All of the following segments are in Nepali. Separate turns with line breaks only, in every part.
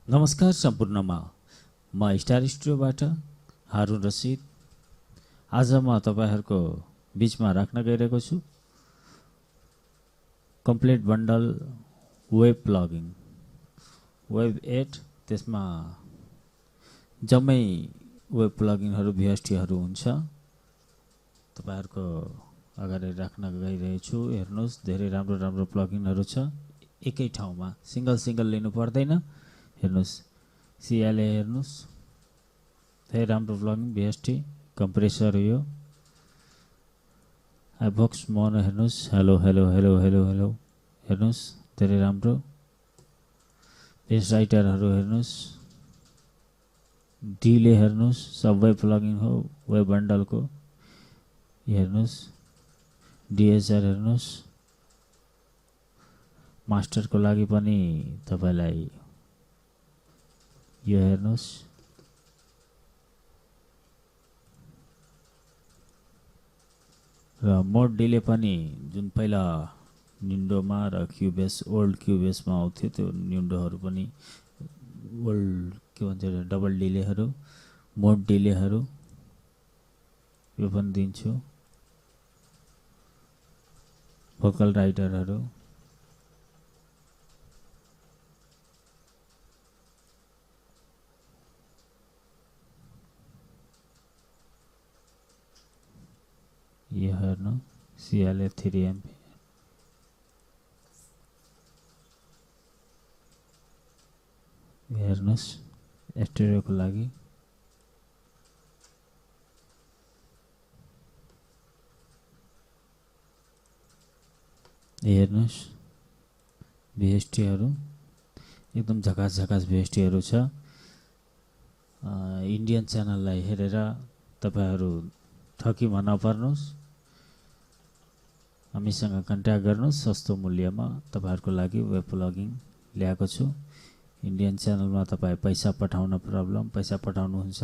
नमस्कार सम्पूर्णमा म स्टार स्टुडियोबाट हारुन रसिद। आज म तपाईहरुको बीचमा राख्न गइरहेको छु complete bundle web plugin web 8। त्यसमा जम्मै वेब प्लगइनहरु VSTहरु हुन्छ। तपाईहरुको अगाडि राख्न गइरहेको छु। हेर्नुस्, धेरै राम्रो प्लगइनहरु छ। एकै ठाउँमा सिंगल लिनु पर्दैन। हेर्नुस्, CLA हेर्नुस्, धेरै राम्रो प्लगइन VST कम्प्रेसर हो यो। आइबक्स मोनो हेर्नुस्, हेलो हेर्नुस्, धेरै राम्रो। बेस राइटरहरु हेर्नुस्, डिले हेर्नुस्, सबै प्लगइन हो वेब बन्डलको। हेर्नुस्, DeEsser हेर्नुस्, मास्टरको लागि पनि तपाईलाई यो हेर्नुस्। र मोड डिले पनि जुन पहिला निन्डोमा र क्युबेस ओल्ड क्युबेसमा आउँथ्यो त्यो निन्डोहरु पनि ओल्ड के भन्छ डबल डिलेहरु मोड डिलेहरु यो पनि दिन्छु। भोकल राइटरहरु यो हेर्नु, CLA 3MP हेर्नुस्, स्टेरियोको लागि। हेर्नुस्, VSTहरु एकदम झकास VSTहरु छ। इन्डियन च्यानललाई हेरेर तपाईहरु ठकीमा नपर्नुस्। हामीसँग कन्ट्याक्ट गर्नुस्। सस्तो मूल्यमा तपाईहरुको लागि वेब प्लगइन ल्याएको छु। इन्डियन च्यानलमा तपाई पैसा पठाउन प्रब्लम, पैसा पठाउनुहुन्छ,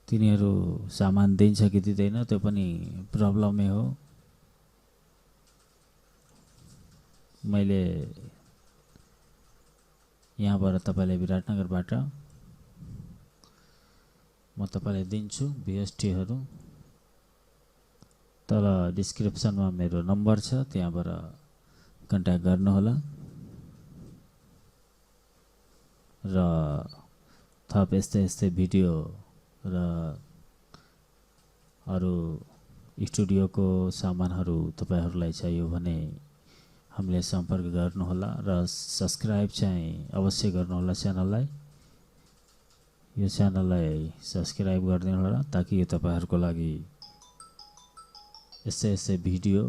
तिनीहरु सामान दिन्छ कि दिदैन त्यो पनि प्रब्लमै हो। मैले यहाँबाट तपाईलाई विराटनगरबाट म तपाईलाई दिन्छु VSTहरु। तल डिस्क्रिप्सनमा मेरो नम्बर छ, त्यहाँबाट कन्ट्याक्ट गर्नु होला। र थप यस्तै भिडियो र अरु स्टुडियोको सामानहरु तपाईहरुलाई चाहियो भने हामीले सम्पर्क गर्नु होला र सब्स्क्राइब चाहिँ अवश्य गर्नु होला च्यानललाई। यो च्यानललाई सब्स्क्राइब गर्दिनु होला ताकि यो तपाईहरुको लागि यस्तै भिडियो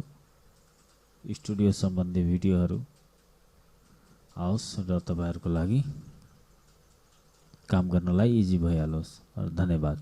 स्टुडियो सम्बन्धी भिडियोहरु आओस् र तपाईहरुको लागि काम गर्नलाई इजी भइहालोस्। धन्यवाद।